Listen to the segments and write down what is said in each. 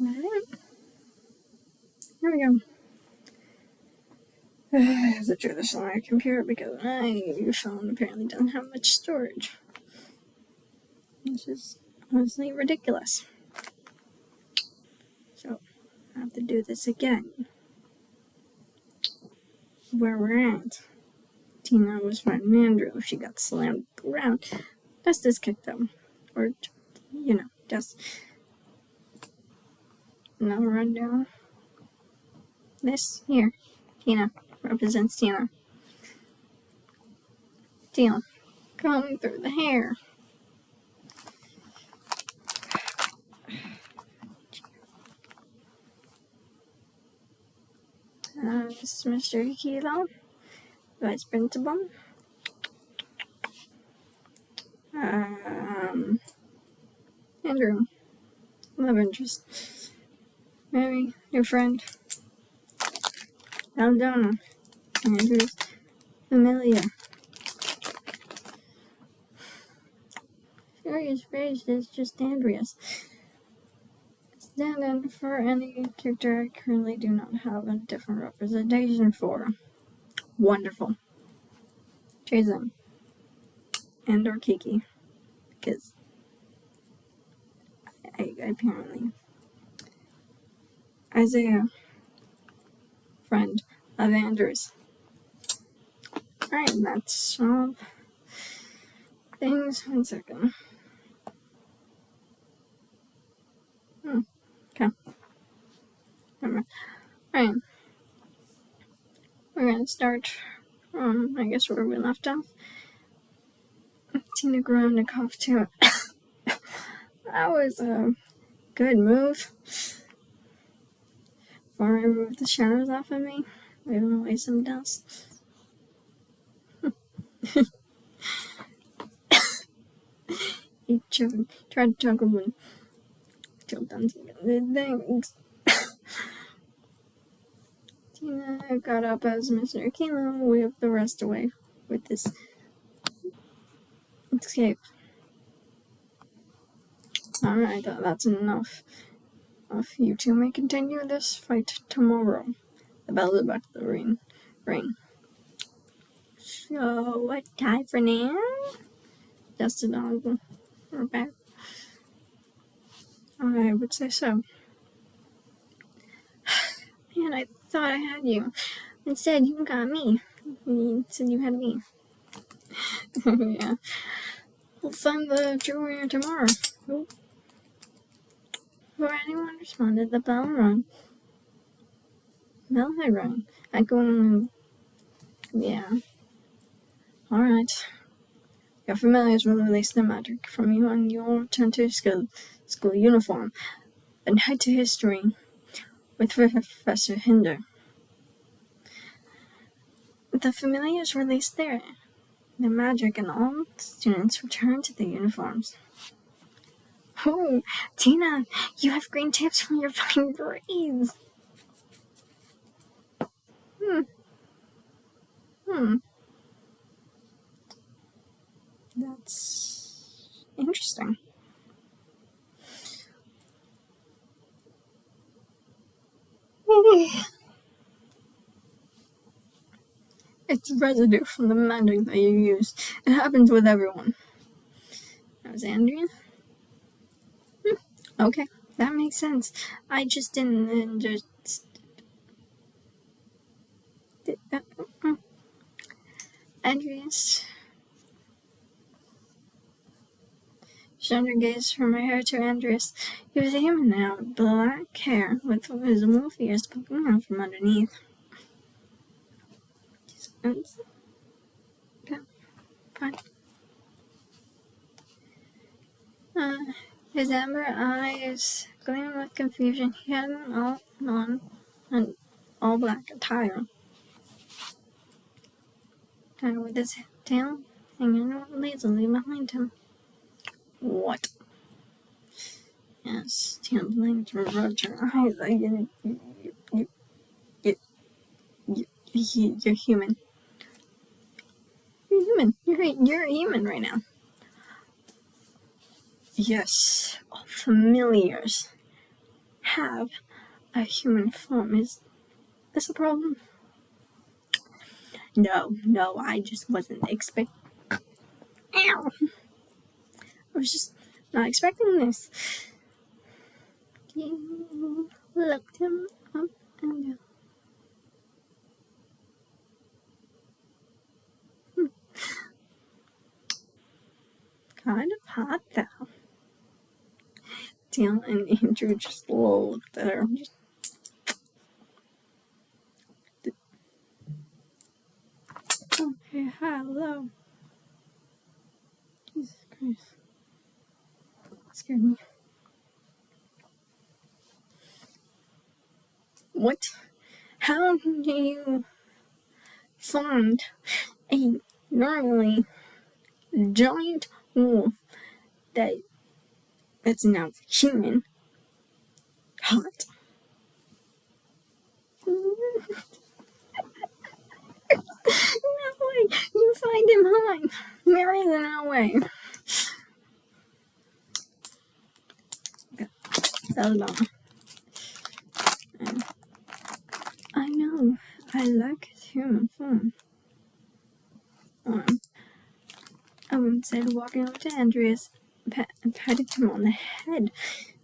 Alright. Here we go. I have to do this on my computer because my phone apparently doesn't have much storage. This is honestly ridiculous. So, I have to do this again. Where we're at. Tina was fighting Andrew. She got slammed around. Justice kicked them. Or, just no rundown. This here, Tina, represents Tina. Tina, coming through the hair. This is Mr. Kilo, Vice Principal. Andrew, love interest. Mary, your friend. Aldona, Andrew's familiar. Serious phrase is just Andrea's. Stand in for any character I currently do not have a different representation for. Wonderful. Jason. And or Kiki. Because I apparently. Isaiah. Friend of Andrew's. Alright, that's all things. 1 second. Okay. Alright. We're gonna start from, I guess, where we left off. Tina ground cough too. That was a good move. Before I removed the showers off of me, leaving away some dust. He tried to choke him and choked on some good things. Tina got up as Mr. Kilo waved the rest away with this escape. Alright, that's enough. You two may continue this fight tomorrow. The bell is back to the ring. So, what time for now? Just a dog. We're back. I would say so. Man, I thought I had you. Instead, you got me. You said you had me. Yeah. We'll find the true winner tomorrow. Oh. Before anyone responded, the bell rang. Bell had rung. Echoing. Yeah. Alright. Your familiars will release the magic from you and you'll return to your school uniform. Then head to history with Professor Hinder. The familiars release their magic and all students return to their uniforms. Oh, Tina, you have green tips from your fine braids. That's interesting. It's residue from the magic that you used. It happens with everyone. That was Andrea? Okay, that makes sense. I just didn't understand. Andreas. Chandra gazed from my hair to Andreas. He was a human now, black hair, with his wolf ears poking out from underneath. Okay, fine. His amber eyes gleaming with confusion. He had an all black attire. With his tail hanging lazily behind him. What? Yes, Tina blinked and rubbed her eyes. You're human. You're human. You're a human right now. Yes, all familiars. have a human form. Is this a problem? No, I just wasn't expecting. Ow! I was just not expecting this. You looked him up and down. Kind of hot though. Dale and Andrew just looked at her. Okay, hello. Jesus Christ. Scared me. What? How do you find a normally giant wolf that's now human hot? No way! You find him hot! There is no way. Belladonna. I know. I like his human form. I said walking over to Andreas and patting him on the head.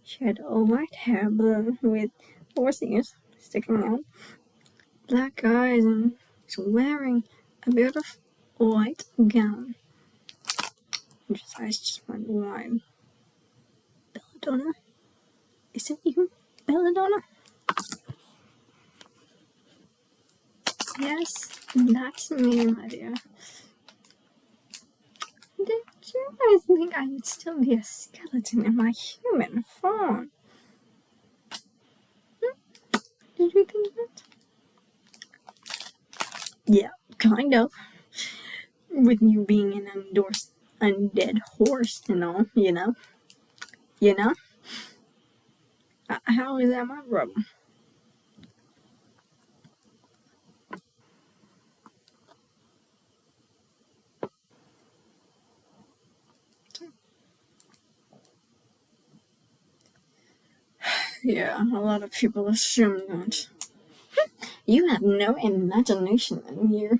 She had all white hair, blue with horse ears sticking out, black eyes, and was wearing a beautiful white gown. And his eyes just went wide. Belladonna? Is it you, Belladonna? Yes, that's me, my dear. Did you guys think I would still be a skeleton in my human form? Did you think that? Yeah, kind of. With you being an endorsed undead horse and all, you know? How is that my problem? Yeah, a lot of people assume that. You have no imagination in you.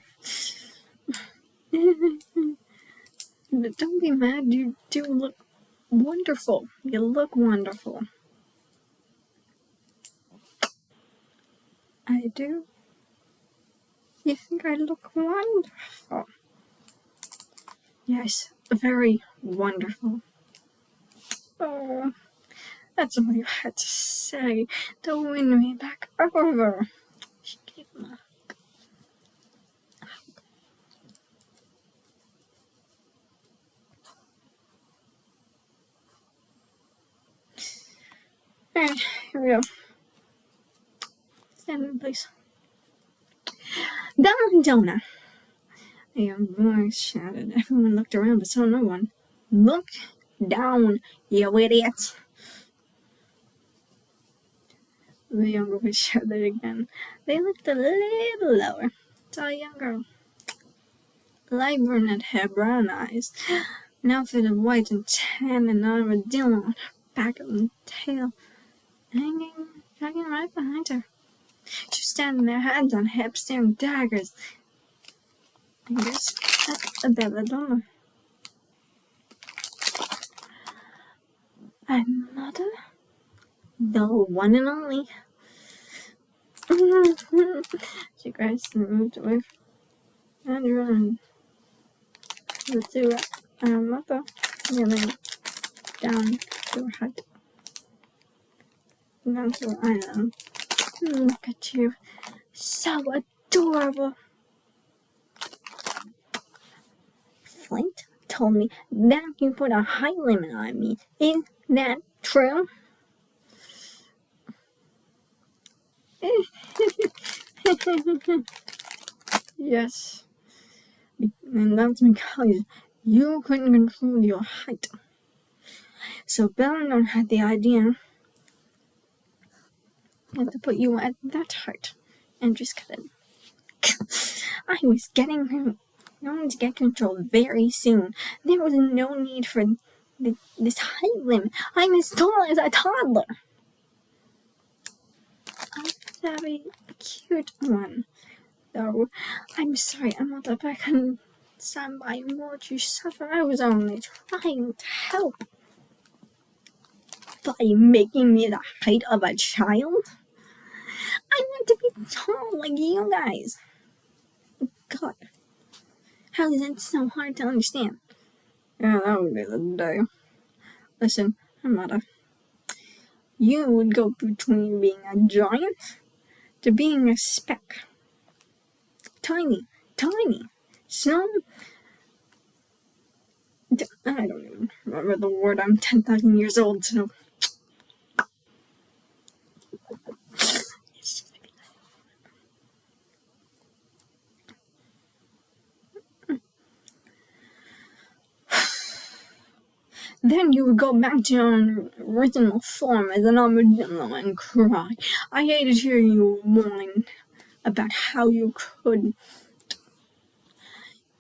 But don't be mad, you do look wonderful. You look wonderful. I do? You think I look wonderful? Yes, very wonderful. Oh, that's all you had to say to win me back over. She gave him a Alright, here we go. Stand in place. Donut. A young voice shouted. Everyone looked around but saw no one. Look down, you idiots. The young voice shouted again. They looked a little lower. Saw a young girl. Light brunette hair, brown eyes, an outfit of white and tan, and an armadillo on her back and tail hanging right behind her. She was standing there, hands on hips, staring daggers. I guess that's a belladonna. My mother? The one and only. She grasped and moved away from Andrew and the two mother kneeling down to her hut. Down to her island. Look at you. So adorable. Flint told me that you put a height limit on me. Is that true? Yes. And that's because you couldn't control your height. So Belladonna had the idea to put you at that height and just cut it. I was going to get control very soon. There was no need for this height limit. I'm as tall as a toddler. very cute one. Though, I'm sorry, Amanda, but I couldn't stand by and watch you suffer. I was only trying to help. By making me the height of a child? I want to be tall like you guys. God, how is that so hard to understand? Yeah, that would be the day. Listen, Amanda, you would go between being a giant to being a speck. Tiny, tiny. So, I don't even remember the word. I'm 10,000 years old, so. Then you would go back to your original form as an armadillo and cry. I hate to hear you whine about how you could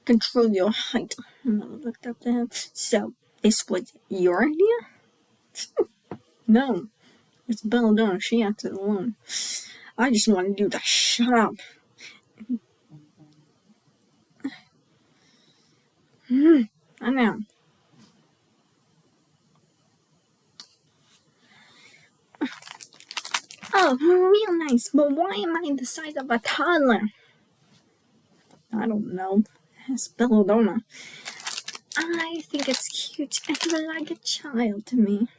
control your height. Mother looked up to him. So, this was your idea? No, it's Belladonna. She acted alone. I just wanted you to shut up. I know. Oh, real nice, but why am I the size of a toddler? I don't know. It's Belladonna. I think it's cute and you're like a child to me.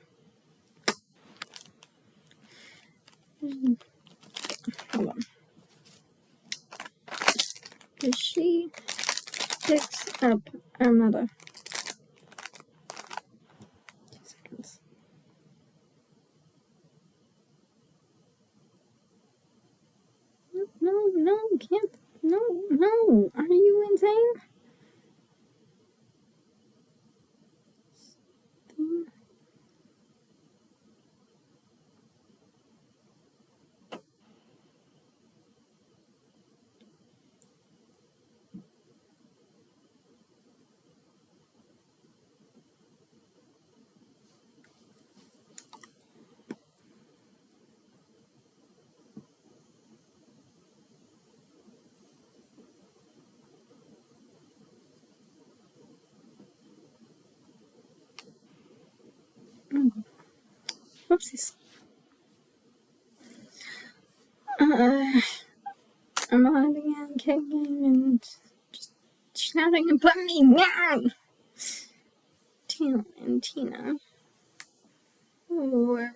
Hold on. Because she picks up our mother. 2 seconds. No, can't. No. Are you insane? Whoopsies. I'm on again, kicking and just shouting and putting me down. Tina and Tina were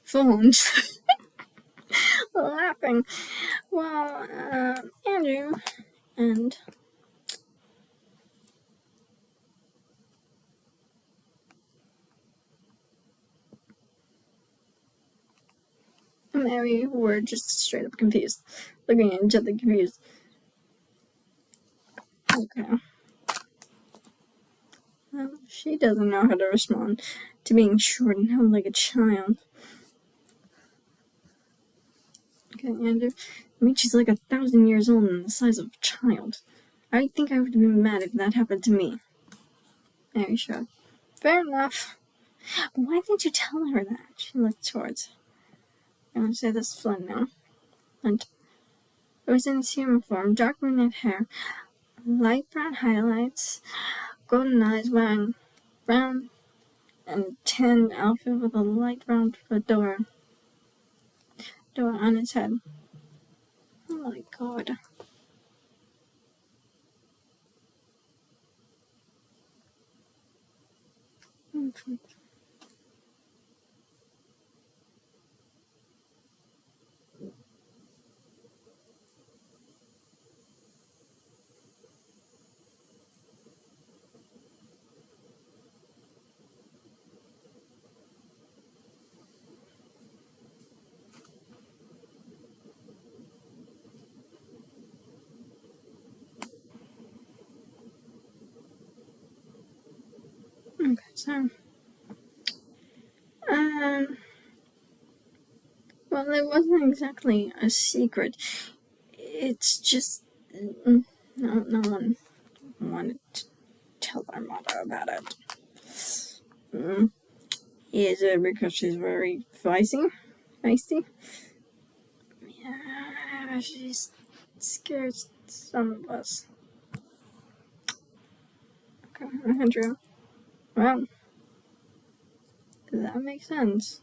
phones laughing while Andrew and Mary were just straight up confused, looking at each other confused. Okay. Well, she doesn't know how to respond to being short and held like a child. Okay, Andrew. I mean, she's like 1,000 years old and the size of a child. I think I would be mad if that happened to me. Mary shrugged. Fair enough. But why didn't you tell her that? She looked towards. I'm gonna say this Flynn now. And it was in his human form, dark brunette hair, light brown highlights, golden eyes, wearing brown and tan outfit with a light brown fedora on his head. Oh my god. Okay, so well, it wasn't exactly a secret. It's just no one wanted to tell our mother about it. Is it because she's very feisty? She scares some of us. Okay, Andrew. Well, that makes sense.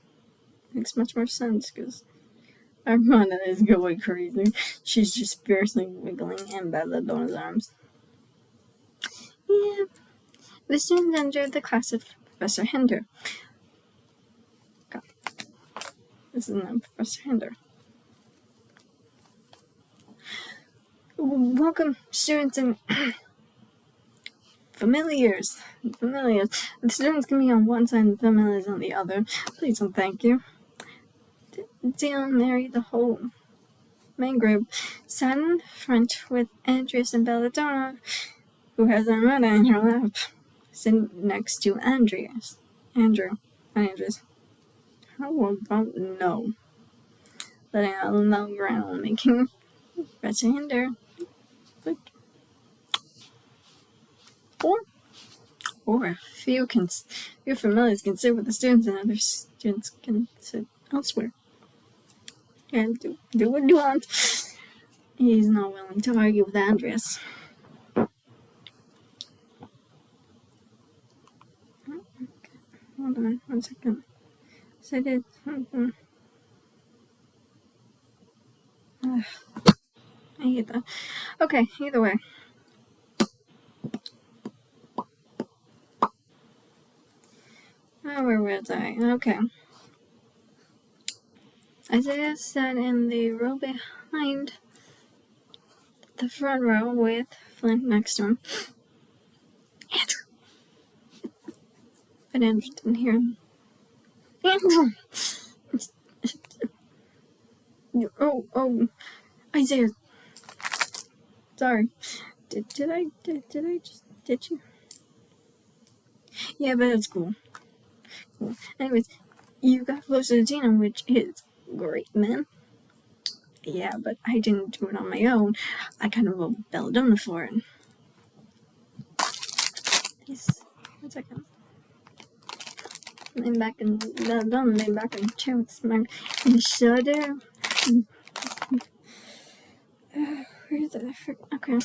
Makes much more sense, because Armanda is going crazy. She's just fiercely wiggling in Belladonna's arms. Yeah. The students entered the class of Professor Hinder. God. This is not Professor Hinder. Welcome, students and familiars. The students can be on one side and the familiars on the other. Please and thank you. Dale and Mary, the whole main group, sat in front with Andreas and Belladonna, who has Armada in her lap, sitting next to Andreas. Andrew. Andreas. How about no? Letting out a loud growl, making Professor Hinder. Or a few familiars can sit with the students and other students can sit elsewhere. And do what you want. He's not willing to argue with Andreas. Hold on 1 second. So I did something. I hate that. Okay, either way. Oh, where was I? Okay. Isaiah sat in the row behind the front row with Flint next to him. Andrew! But Andrew didn't hear him. Andrew! Oh, Isaiah. Sorry. Did you? Yeah, but it's cool. Anyways, you got closer to Tina, which is great, man. Yeah, but I didn't do it on my own. I kind of owe Belladonna for it. Please, 1 second. Lean back and Belladonna leaned back in the chair with a smack in the shoulder. Where's the okay.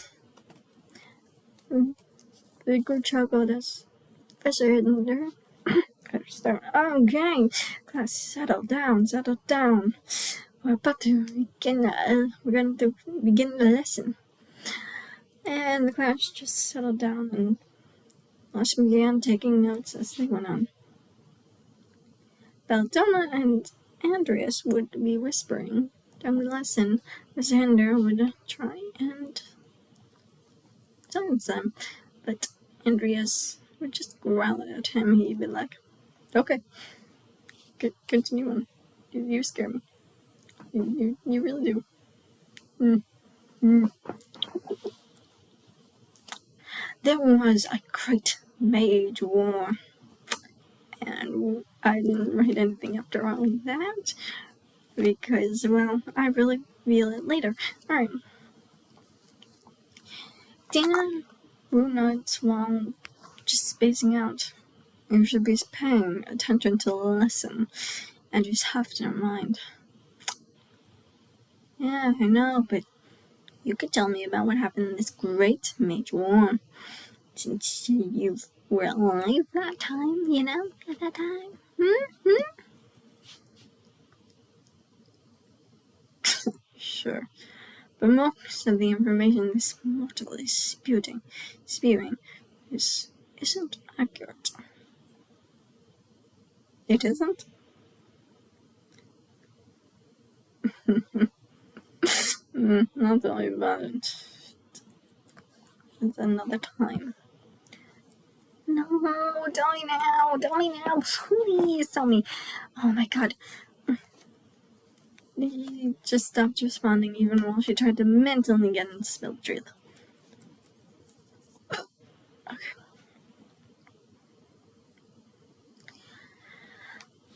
The group chuckled as Professor Hinder. Okay, class, settle down. We're about to begin. We're going to begin the lesson. And the class just settled down and Lush began taking notes as they went on. Belladonna and Andreas would be whispering during the lesson. Mr. Hinder would try and silence them, but Andreas would just growl at him. He'd be like, okay, continue on. You scare me. You really do. There was a Great Mage war, and I didn't write anything after all that, because, well, I really feel it later. Alright. Dana grew nuts while just spacing out. You should be paying attention to the lesson, and just have to mind. Yeah, I know, but you could tell me about what happened in this Great Mage war, since you were alive that time, at that time. Sure. But most of the information this mortal is spewing isn't accurate. It isn't? I'll tell you about it. It's another time. No, tell me now, please tell me. Oh my god. He just stopped responding even while she tried to mentally get him to spill the truth. Okay.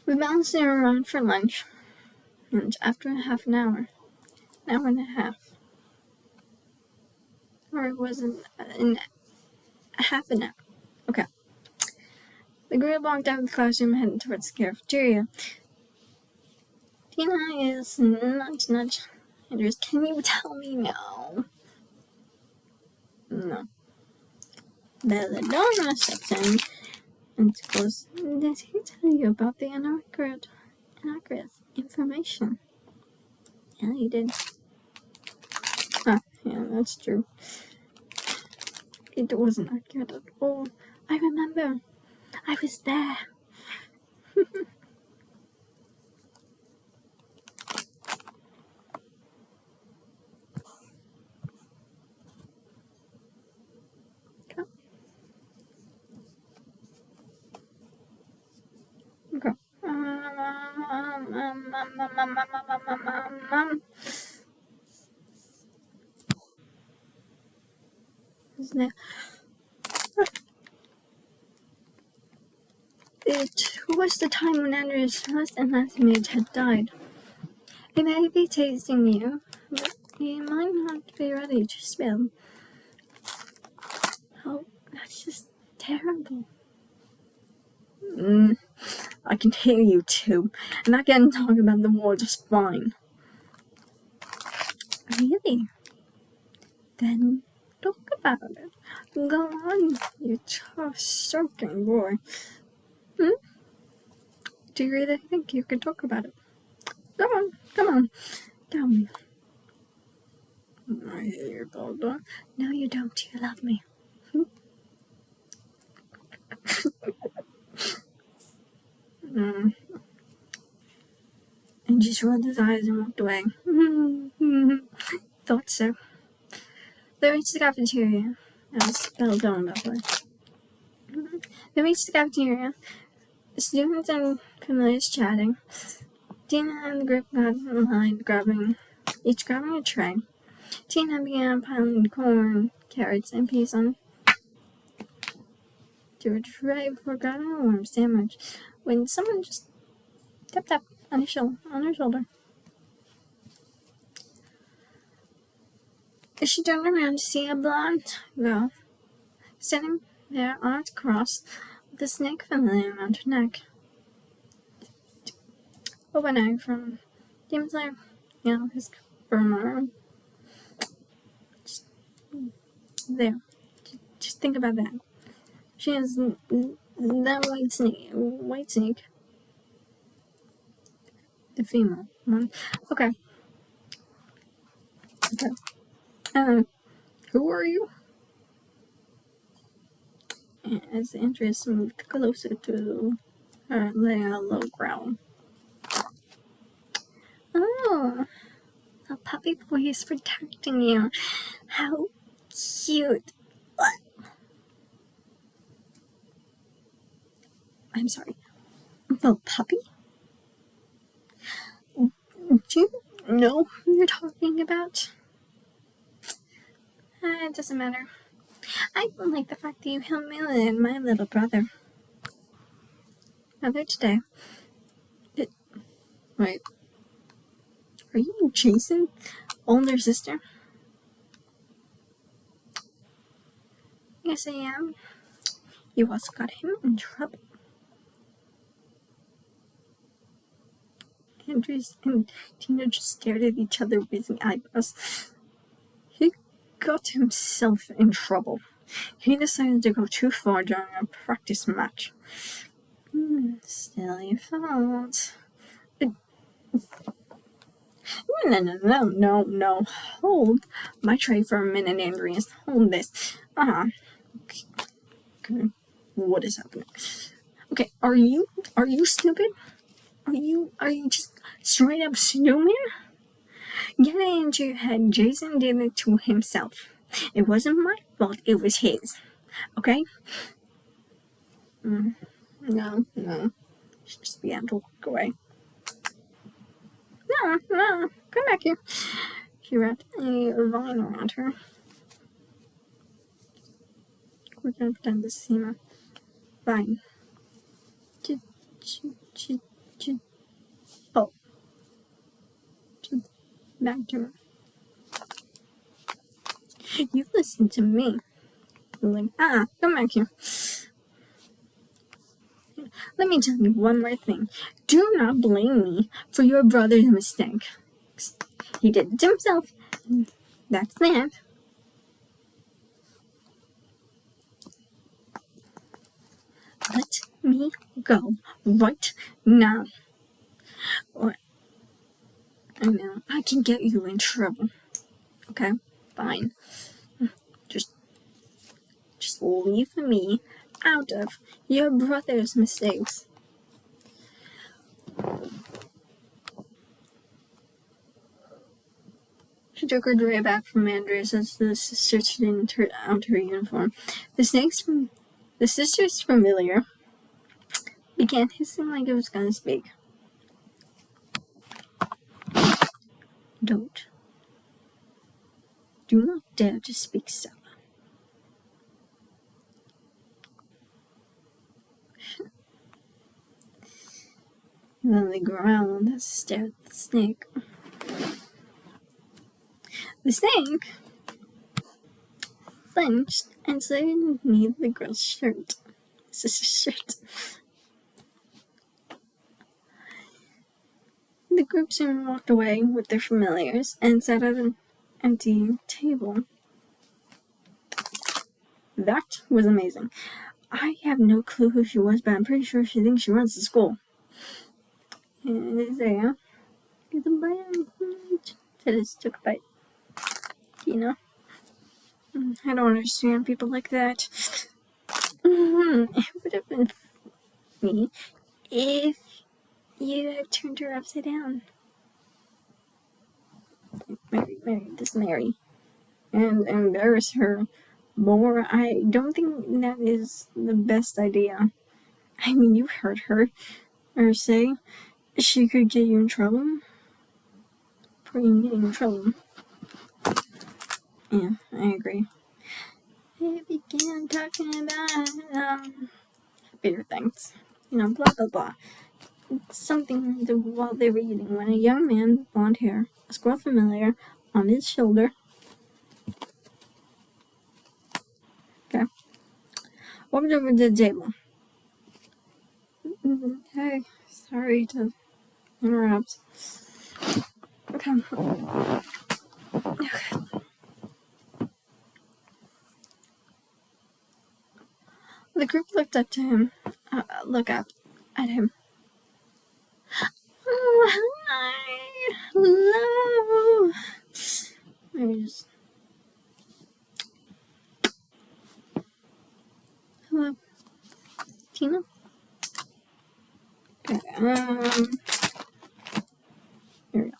We bounced around for lunch, and after half an hour and a half, or it wasn't in half an hour. Okay. The group walked out of the classroom heading towards the cafeteria. Tina is nudge. Andrews, can you tell me now? No. Belladonna steps in and goes, did he tell you about the inaccurate information? Yeah, he did. Ah, yeah, that's true. It wasn't accurate at all. I remember. I was there. Okay. It was the time when Andrew's first and last mate had died. He may be tasting you, but he might not be ready to spill. Oh, that's just terrible. I can hear you too, and I can talk about the war just fine. Really? Then talk about it. Go on, you tough, soaking boy. Do you really think you can talk about it? Come on, tell me. I hear you, Baldur. No, you don't. You love me. And just rolled his eyes and walked away. Thought so. They reached the cafeteria. I was spelled on that way. They reached the cafeteria. The students and familiars chatting. Tina and the group got in line, each grabbing a tray. Tina began piling corn, carrots, and peas on to a tray before grabbing a warm sandwich, when someone just tapped on her shoulder. She turned around to see a blonde girl sitting there, arms crossed, with a snake familiar around her neck. Open eye from Demon Slayer, his firm just there. Just think about that. She has that white snake, the female one. Okay. Who are you? As the interest moved closer to her, letting a low growl. Oh, a puppy boy is protecting you. How cute. What? I'm sorry. The puppy? Do you know who you're talking about? It doesn't matter. I don't like the fact that you humiliated my little brother. Earlier today. Wait. Are you Jason? Older sister? Yes, I am. You also got him in trouble. Andres and Tina just stared at each other, raising eyebrows. He got himself in trouble. He decided to go too far during a practice match. Still your fault. No. Hold my tray for a minute, Andreas. Hold this. Okay. What is happening? Okay, are you stupid? Are you just straight up stupid? Get it into your head. Jason did it to himself. It wasn't my fault. It was his. Okay? No. She just began to walk away. No, come back here. She wrapped a vine around her. We're gonna pretend this is Hema. Vine. Oh. Back to her. You listen to me. I'm like, come back here. Let me tell you one more thing. Do not blame me for your brother's mistake. He did it to himself. That's that. Let me go right now. Or I know I can get you in trouble. Okay, fine. Just leave me out of your brother's mistakes. She took her tray back from Andreas as the sisters changed out her uniform. The sister's familiar began hissing like it was going to speak. Don't. Do not dare to speak, Stella. And then they growled as they stared at the snake. The snake flinched and slid underneath the girl's shirt. Sister's shirt. The group soon walked away with their familiars and sat at an empty table. That was amazing. I have no clue who she was, but I'm pretty sure she thinks she runs the school. Isaiah, get a bite. Titus took a bite. You know? I don't understand people like that. It would have been funny if you had turned her upside down. Mary. And embarrass her more. I don't think that is the best idea. I mean, you heard her say she could get you in trouble. For you getting in trouble. Yeah, I agree. They began talking about bigger things. Blah blah blah. Something while they were eating when a young man with blonde hair, a squirrel familiar on his shoulder. Okay. Walked over to the table. Hey, sorry to interrupt. Okay. The group looked up to him. Look up at him. Oh, hi. Hello. Maybe just. Hello. Tina? Okay, here we go.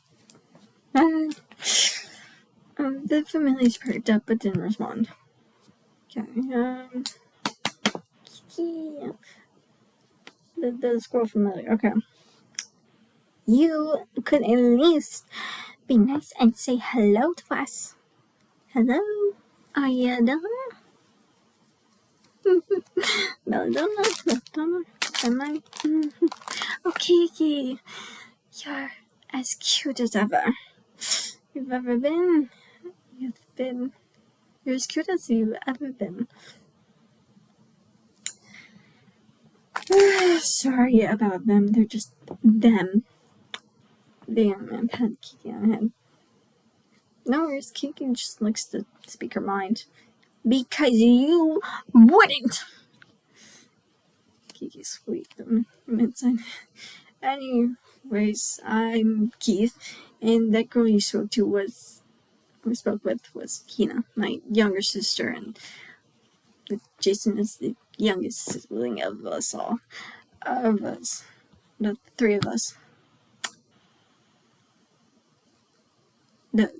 The familiars perked up but didn't respond. Okay, yeah. The squirrel familiar, okay. You could at least be nice and say hello to us. Hello? Are you Donna? Belladonna? Am I? Oh, Kiki, you're as cute as ever. You've ever been. You're as cute as you've ever been. Sorry about them. They're just them. The young man patted Kiki on the head. No worries, Kiki just likes to speak her mind. Because you wouldn't! Kiki squeaked them inside. Anyways, I'm Keith, and that girl you spoke with was Kina, my younger sister, and Jason is the youngest sibling of us all. The three of us.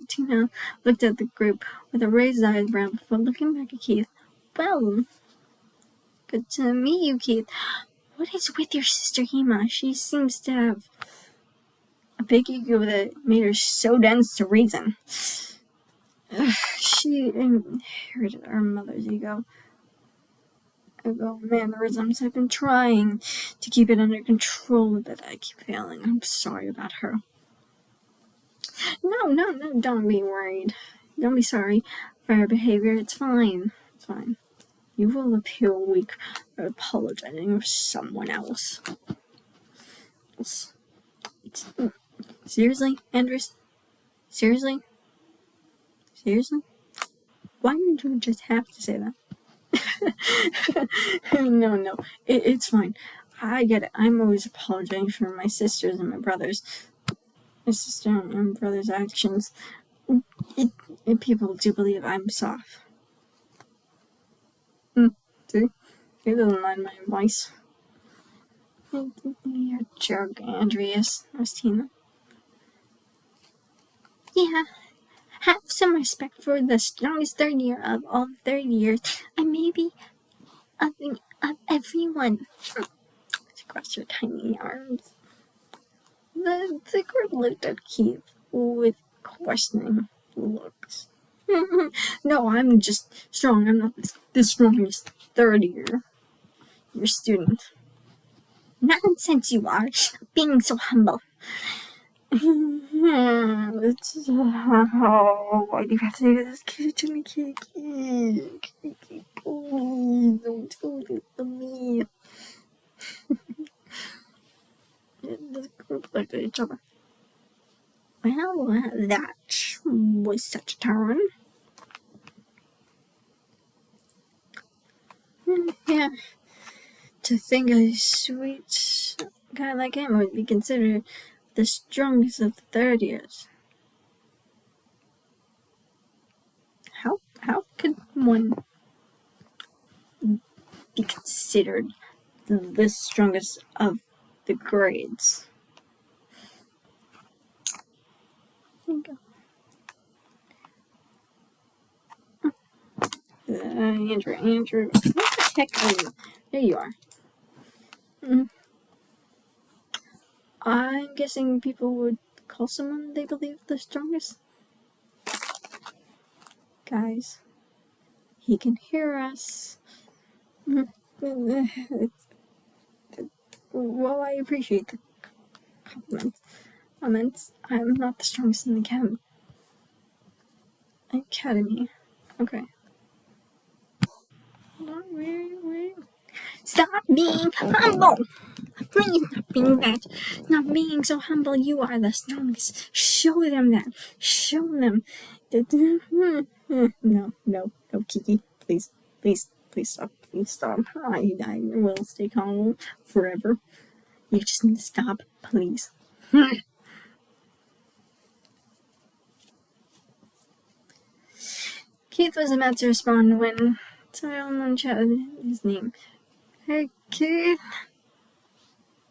Tina looked at the group with a raised eyebrow before looking back at Keith. Well, good to meet you, Keith. What is with your sister Hema? She seems to have a big ego that made her so dense to reason. She inherited our mother's ego. Mannerisms. I've been trying to keep it under control, but I keep failing. I'm sorry about her. No, don't be worried. Don't be sorry for her behavior. It's fine. You will appear weak for apologizing for someone else. Seriously, Andres? Seriously? Seriously? Why didn't you just have to say that? No. It's fine. I get it. I'm always apologizing for my sisters and my brothers. My sister and brother's actions. People do believe I'm soft. See? He doesn't mind my advice. You're a jerk, Andreas. I was teasing. Yeah, have some respect for the strongest third year of all 30 years, and maybe of everyone. Across your tiny arms. The girl looked at Keith with questioning looks. No, I'm just strong. I'm not the strongest third year. Your student. Nonsense you are. Stop being so humble. Why do you have to do this to me, Kiki? Please don't do this to me. The group looked at each other. Well, that was such a turn. Yeah. To think a sweet guy like him would be considered the strongest of the third years. How could one be considered the strongest of the grades? There you go. Andrew, what the heck are you? There you are. I'm guessing people would call someone they believe the strongest. Guys, he can hear us. Well, I appreciate the comments. I'm not the strongest in the academy. Okay. Not really. Stop being humble! Please stop being that. Not being so humble, you are the strongest. Show them that. Show them. No, Kiki. Please stop. Please stop. I will stay calm forever. You just need to stop, please. Keith was about to respond when someone shouted his name. Hey, Keith.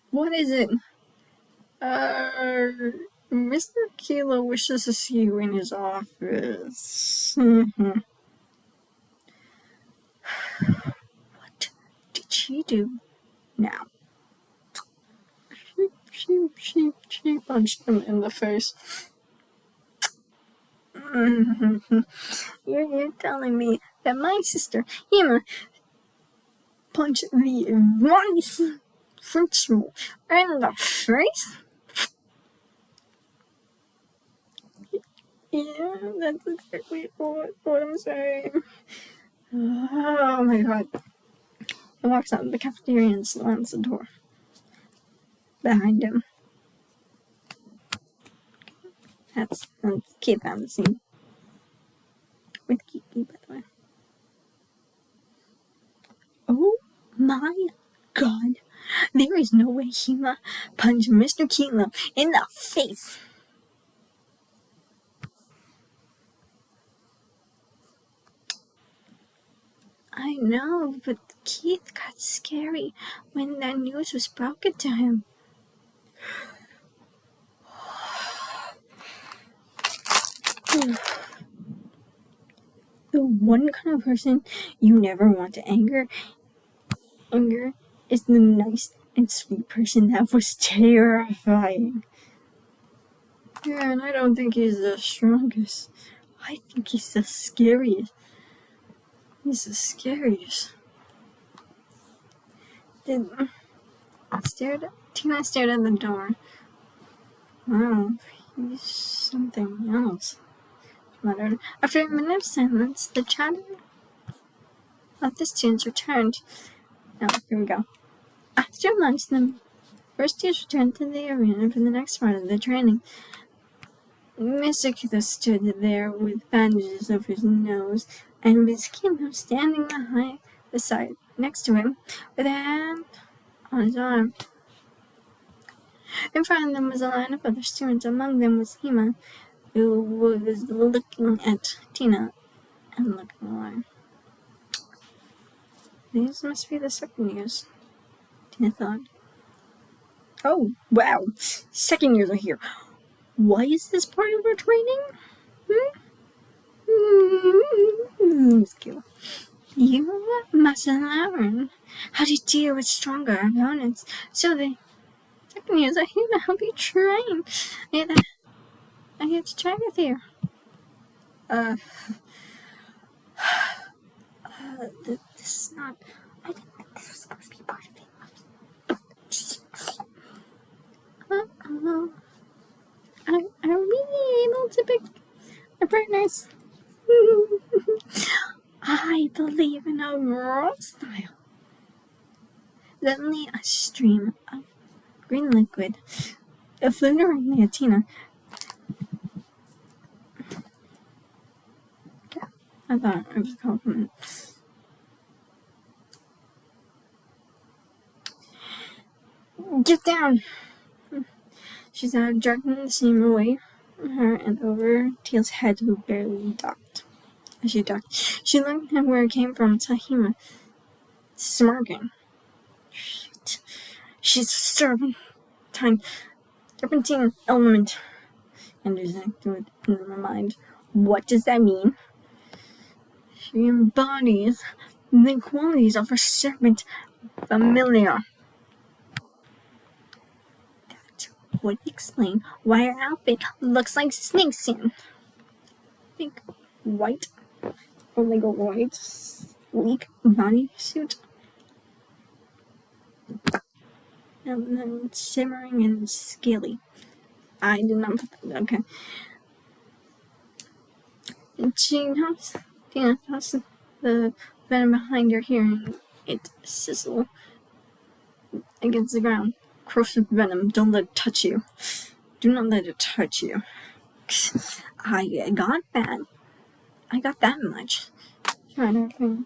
What is it? Mr. Kilo wishes to see you in his office. What did she do now? She punched him in the face. You're telling me that my sister, Emma, punched the vice principal in the face? Yeah, that's exactly what I'm saying. Oh my god. He walks out of the cafeteria and slams the door behind him. That's Keith on the scene. With Kiki, by the way. Oh my god. There is no way Hema punched Mr. Kilo in the face. I know, but Keith got scary when that news was broken to him. The one kind of person you never want to anger is the nice and sweet person. That was terrifying. Yeah, and I don't think he's the strongest. I think he's the scariest. Tina stared at the door. Oh, he's something else. Muttered. After a minute of silence, the chatter of the students returned. Now, here we go. After lunch, the first years returned to the arena for the next part of the training. Mr. Keith stood there with bandages over his nose, and Miss Kim standing beside, next to him, with a hand on his arm. In front of them was a line of other students. Among them was Hema, who was looking at Tina and looking away. These must be the second years, Tina thought. Oh, wow. Second years are here. Why is this part of our training? Skill. You must learn how to deal with stronger opponents. So the second years are here to help you train. I get to try with you. This is not. I didn't think this was supposed to be part of it. Are we able to pick our partners? I believe in a raw style. Suddenly, a stream of green liquid flew around Tina. I thought it was a compliment. Get down! She said, jerking the steam away from her and over Teal's head, who barely ducked. As she ducked, she looked at where it came from. Tahima, smirking. Shit. She's serpentine element. Andrew's acted in her mind. What does that mean? She embodies the qualities of a serpent familiar. That would explain why her outfit looks like snakeskin. Think white, or like a white, sleek bodysuit. And then shimmering and scaly. I did not put that. Okay. And Tina tossed the venom behind her, hearing it sizzle against the ground. Corrosive venom. Don't let it touch you. Do not let it touch you. I got that. I got that much. Trying everything.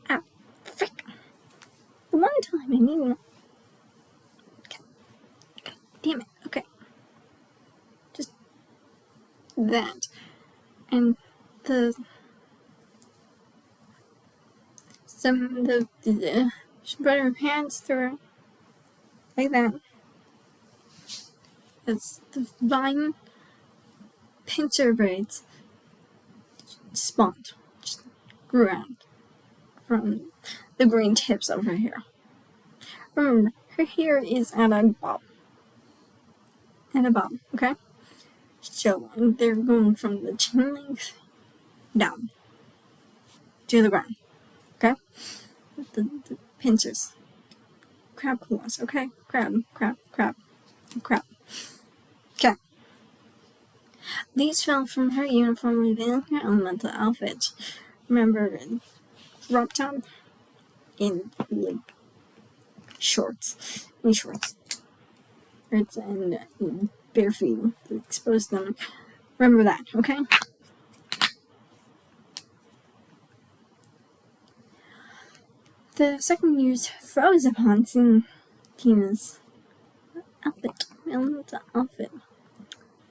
Ow, frick. The one time I need one. Okay. Damn it. Okay. Just that. And she put her hands through her. Like that. As the vine pincer braids spawned. Just grew out from the green tips of her hair. Remember, her hair is at a bob. Okay? So they're going from the chin length down to the ground. Okay? The pincers. Crab claws, okay? Crab. Okay. These fell from her uniform, revealing her elemental outfit. Remember, crop top in like shorts. And bare feet to expose them. Remember that, okay? The second years froze upon seeing Tina's elemental outfit.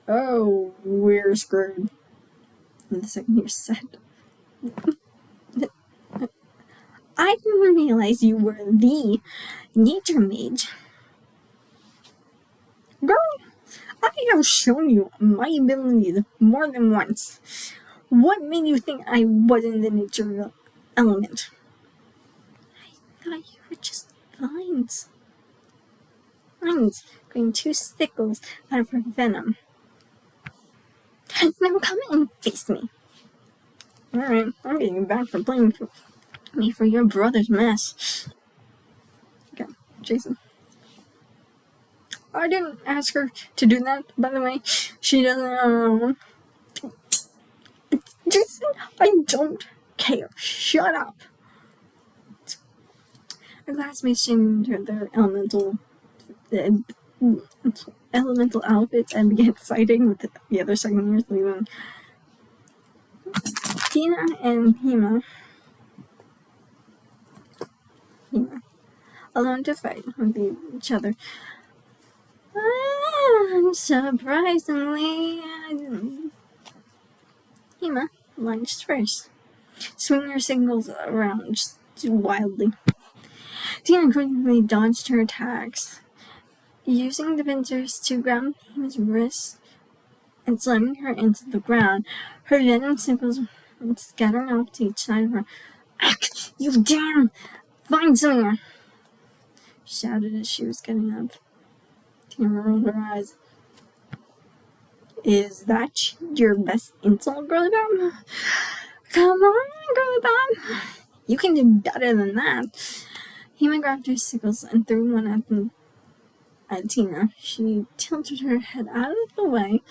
Oh, we're screwed. And the second year said, I didn't realize you were the nature mage. Girl, I have shown you my abilities more than once. What made you think I wasn't the nature element? I thought you were just vines. Vines growing 2 stickles out of her venom. Now come and face me. Alright, I'm getting back for blaming me for your brother's mess. Okay, Jason. I didn't ask her to do that, by the way. She doesn't, Jason, I don't care. Shut up. Her classmates changed their elemental elemental outfits and began fighting with the other second years, leaving Tina and Hema alone to fight with each other. Unsurprisingly, Hema lunged first, swinging her signals around just wildly. Tina quickly dodged her attacks, using the pincers to grab Hema's wrist and slamming her into the ground. Her venom signals scattering off to each side of her. You damn fine swinger! She shouted as she was getting up. Tina rolled her eyes. Is that your best insult, Girly Bomb? Come on, Girly Bomb! You can do better than that. Hema grabbed her sickles and threw one at Tina. She tilted her head out of the way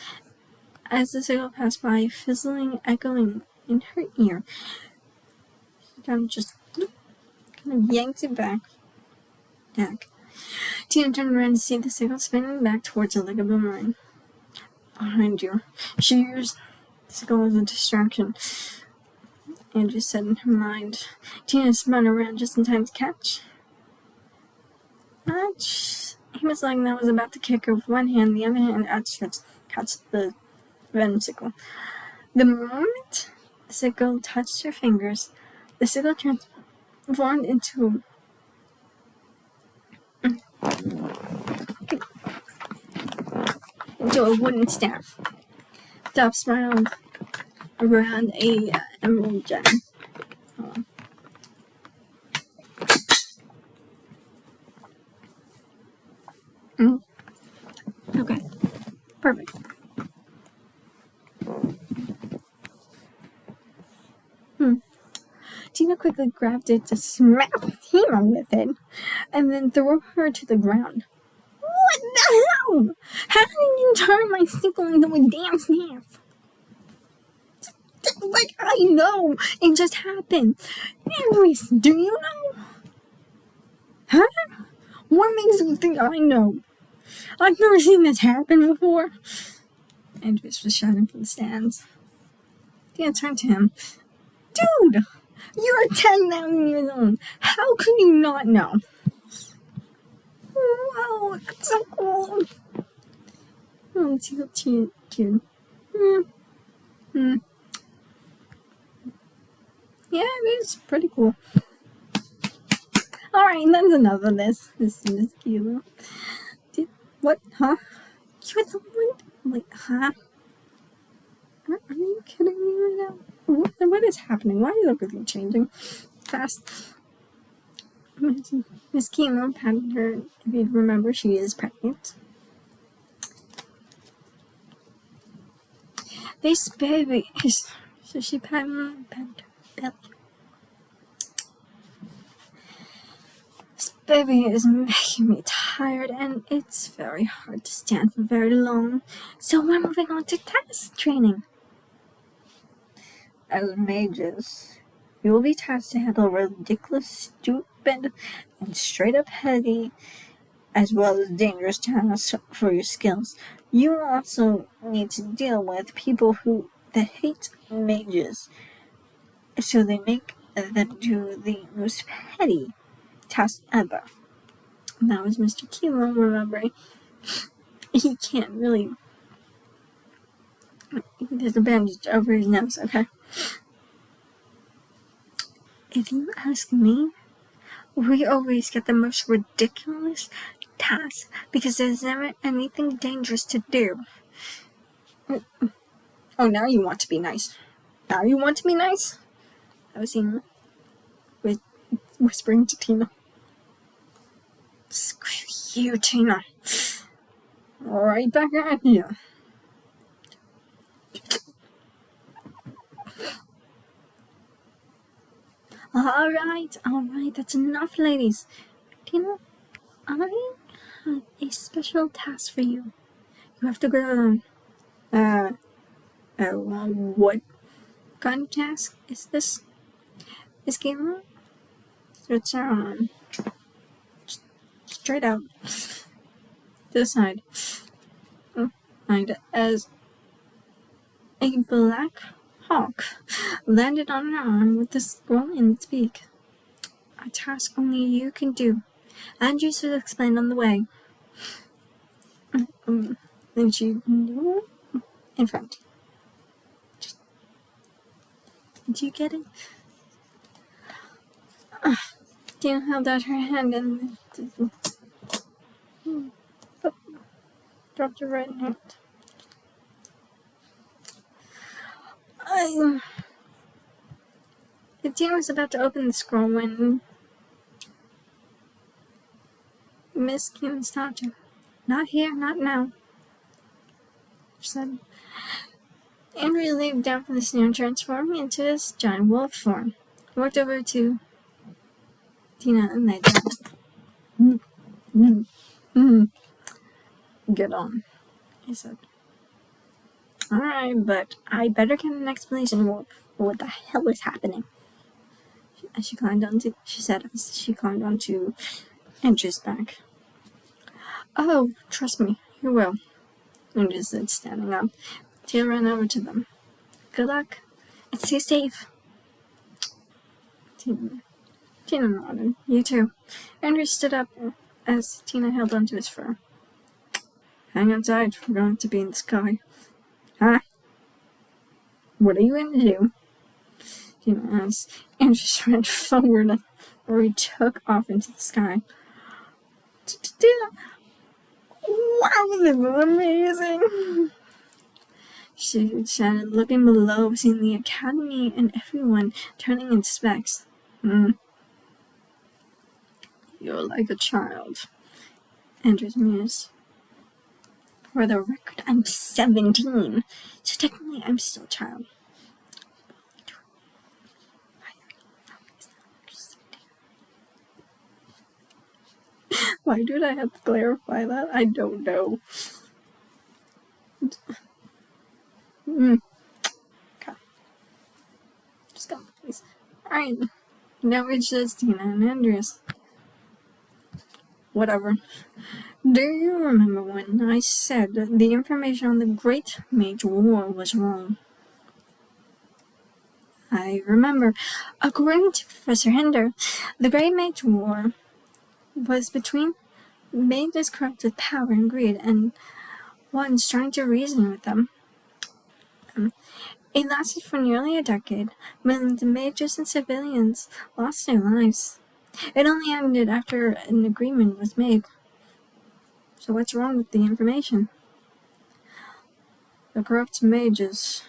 as the sickle passed by, fizzling, echoing in her ear. She kind of yanked it back. Tina turned around to see the sickle spinning back towards her like a boomerang. Behind you. She used the sickle as a distraction, Andrew said in her mind. Tina spun around just in time to catch. He was like that was about to kick her with one hand, the other hand outstretched, catch the venom sickle. The moment the sickle touched her fingers, the sickle transformed into a wooden staff. Top spiraled around a emerald gem. Okay, perfect. Tina quickly grabbed it to smack Hema with it, and then threw her to the ground. What the hell? How did you turn my sickle into a damn staff? Like, I know, it just happened. Anyways, do you know? Huh? What makes you think I know? I've never seen this happen before. Andrews was shouting from the stands. Tina turned to him. Dude, you're 10,000 years old. How could you not know? Wow, that's so cool. Oh, Tina cheered. Yeah, it is pretty cool. Alright, that's enough of this. This is cute. What? Huh? You're the one? Wait, huh? Are you kidding me right now? What is happening? Why is everything changing fast? Miss Kimo patted her. If you remember, she is pregnant. This baby is... So she patted her belly. This baby is making me tired, and it's very hard to stand for very long. So we're moving on to task training. As mages, you will be tasked to handle ridiculous, stupid, and straight-up heavy, as well as dangerous tasks for your skills. You will also need to deal with people that hate mages, so they make them do the most petty task ever. That was Mr. Kilo remembering. He can't really... There's a bandage over his nose, okay? If you ask me, we always get the most ridiculous tasks because there's never anything dangerous to do. Oh, now you want to be nice. Now you want to be nice? I was seeing whispering to Tina. Screw you, Tina. Right back at you. Alright, that's enough, ladies. Tina, I have a special task for you. You have to go alone. What kind of task is this? This game? It's straight out. to the side, and as a black hawk landed on her arm with the scroll in its beak. A task only you can do. Andrews will explain on the way. Then she in front. Did you get it? Tina held out her hand and dropped her right hand. Tina was about to open the scroll when Miss Kim stopped her. Not here, not now, she said. Andrew leaped down from the snare, transforming into this giant wolf form. He walked over to Tina and lay down. Get on, he said. Alright, but I better get an explanation of what the hell is happening. She said as she climbed onto Andrew's back. Oh, trust me, you will, Andrew said, standing up. Tina ran over to them. Good luck, and stay safe. Tina nodded. You too. Andrew stood up as Tina held onto his fur. Hang on tight, we're going to be in the sky. Huh? What are you going to do? Tina asked. Andrew ran forward and he took off into the sky. Wow, this is amazing! She shouted, looking below, seeing the academy and everyone turning into specks. You're like a child, Andrews mused. For the record, I'm 17, so technically I'm still a child. Why did I have to clarify that? I don't know. Okay. Just go, please. Alright. Now it's just Tina and Andrews. Whatever. Do you remember when I said the information on the Great Mage War was wrong? I remember. According to Professor Hinder, the Great Mage War was between mages corrupt with power and greed and ones trying to reason with them. It lasted for nearly a decade, when the mages and civilians lost their lives. It only ended after an agreement was made. So what's wrong with the information? The corrupt mages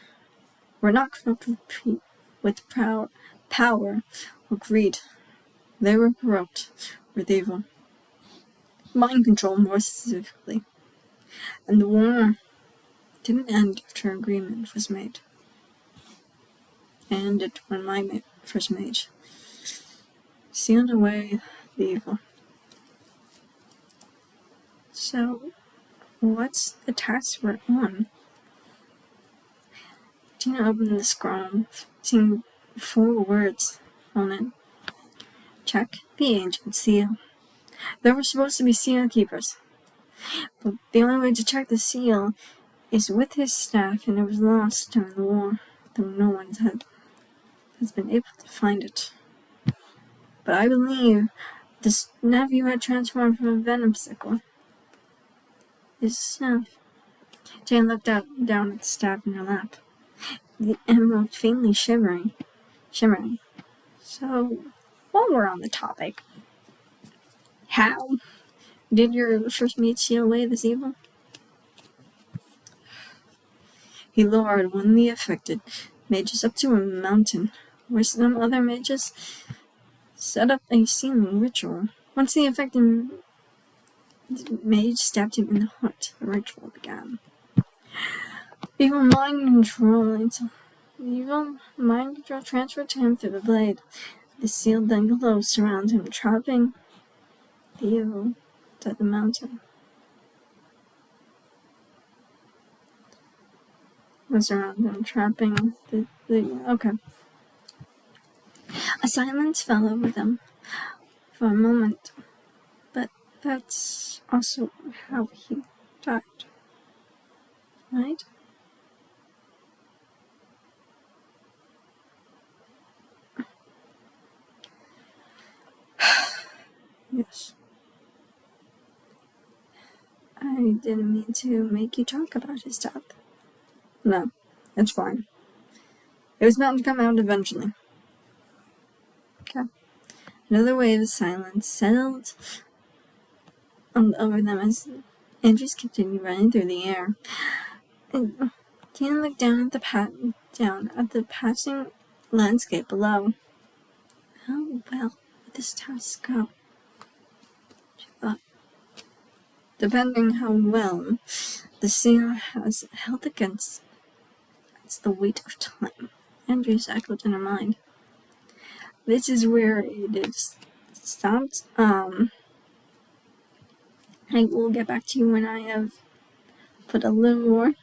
were not corrupt with power or greed. They were corrupt with evil. Mind control, more specifically. And the war didn't end after an agreement was made. It ended when my first mage sealed away the evil. So, what's the task we're on? Tina opened the scroll, seeing 4 words on it. Check the ancient seal. There were supposed to be seal keepers, but the only way to check the seal is with his staff, and it was lost during the war, though no one has been able to find it. But I believe this nephew had transformed from a venom sickle. His staff. Jane looked down at the staff in her lap, the emerald faintly shimmering. So, while we're on the topic, how did your first mage seal away this evil? He lured one of the affected mages up to a mountain, where some other mages set up a sealing ritual. Once the affected mage stabbed him in the heart, the ritual began. Evil mind control transferred to him through the blade. The seal then closed around him, trapping the evil to the mountain. Was around him, trapping okay. A silence fell over them for a moment, but that's also how he died, right? Yes. I didn't mean to make you talk about his death. No, it's fine. It was bound to come out eventually. Okay. Another wave of silence settled over them as Andrews continued running through the air. And Tina looked down at the passing landscape below. How well would this task go? She thought. Depending how well the seal has held against the weight of time. Andrews echoed in her mind. This is where it is stopped. I will get back to you when I have put a little more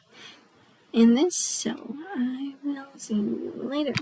in this, so I will see you later.